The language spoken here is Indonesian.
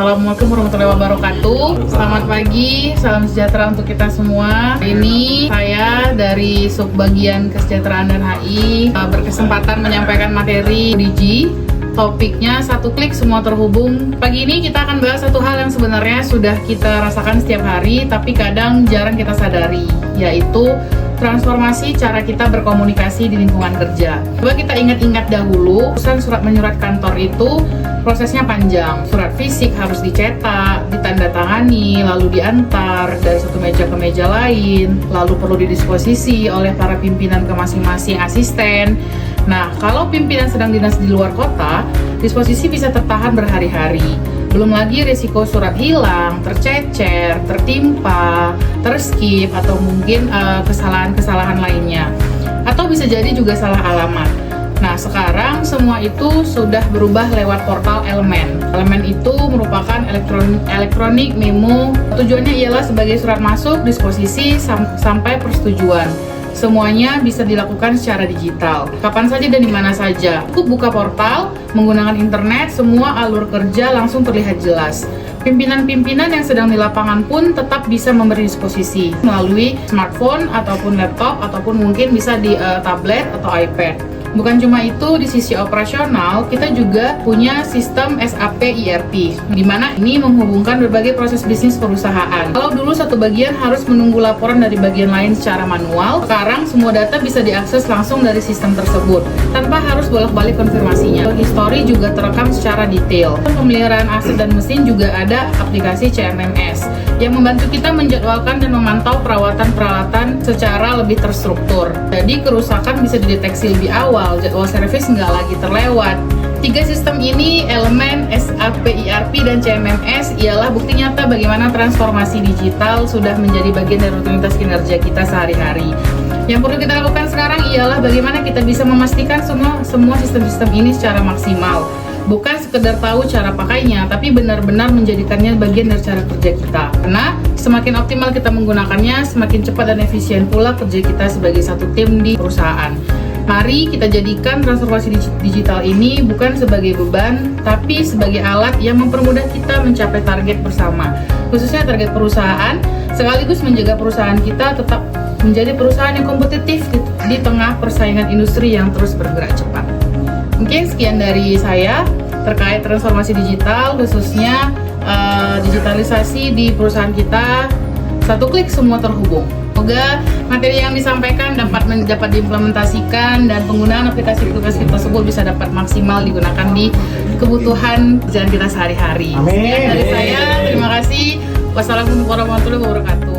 Assalamualaikum warahmatullahi wabarakatuh. Selamat pagi, salam sejahtera untuk kita semua. Hari ini saya dari Subbagian Kesejahteraan dan HI berkesempatan menyampaikan materi Digi. Topiknya satu klik semua terhubung. Pagi ini kita akan bahas satu hal yang sebenarnya sudah kita rasakan setiap hari, tapi kadang jarang kita sadari, yaitu transformasi cara kita berkomunikasi di lingkungan kerja. Coba kita ingat-ingat dahulu, urusan surat menyurat kantor itu prosesnya panjang. Surat fisik harus dicetak, ditandatangani, lalu diantar dari satu meja ke meja lain, lalu perlu didisposisi oleh para pimpinan ke masing-masing asisten. Nah, kalau pimpinan sedang dinas di luar kota, disposisi bisa tertahan berhari-hari. Belum lagi risiko surat hilang, tercecer, tertimpa, terskip, atau mungkin kesalahan-kesalahan lainnya. Atau bisa jadi juga salah alamat. Nah, sekarang semua itu sudah berubah lewat portal Elemen. Elemen itu merupakan elektronik memo. Tujuannya ialah sebagai surat masuk, disposisi, sampai persetujuan. Semuanya bisa dilakukan secara digital, kapan saja dan di mana saja. Cukup buka portal, menggunakan internet, semua alur kerja langsung terlihat jelas. Pimpinan-pimpinan yang sedang di lapangan pun tetap bisa memberi disposisi melalui smartphone ataupun laptop ataupun mungkin bisa di tablet atau iPad. Bukan cuma itu, di sisi operasional kita juga punya sistem SAP ERP, di mana ini menghubungkan berbagai proses bisnis perusahaan. Kalau dulu satu bagian harus menunggu laporan dari bagian lain secara manual, sekarang semua data bisa diakses langsung dari sistem tersebut tanpa harus bolak-balik konfirmasinya. Histori juga terekam secara detail. Pemeliharaan aset dan mesin juga ada aplikasi CMMS yang membantu kita menjadwalkan dan memantau perawatan peralatan secara lebih terstruktur. Jadi kerusakan bisa dideteksi lebih awal, jadwal servis nggak lagi terlewat. Tiga sistem ini, Elemen, SAP ERP, dan CMMS, ialah bukti nyata bagaimana transformasi digital sudah menjadi bagian dari rutinitas kinerja kita sehari-hari. Yang perlu kita lakukan sekarang ialah bagaimana kita bisa memastikan semua sistem-sistem ini secara maksimal. Bukan sekedar tahu cara pakainya, tapi benar-benar menjadikannya bagian dari cara kerja kita. Karena semakin optimal kita menggunakannya, semakin cepat dan efisien pula kerja kita sebagai satu tim di perusahaan. Mari kita jadikan transformasi digital ini bukan sebagai beban, tapi sebagai alat yang mempermudah kita mencapai target bersama. Khususnya target perusahaan, sekaligus menjaga perusahaan kita tetap menjadi perusahaan yang kompetitif di tengah persaingan industri yang terus bergerak cepat. Mungkin sekian dari saya terkait transformasi digital, khususnya digitalisasi di perusahaan kita. Satu klik semua terhubung. Semoga materi yang disampaikan dapat diimplementasikan dan penggunaan aplikasi-aplikasi tersebut bisa dapat maksimal digunakan di kebutuhan pekerjaan kita sehari-hari. Sekian dari saya, terima kasih. Wassalamualaikum warahmatullahi wabarakatuh.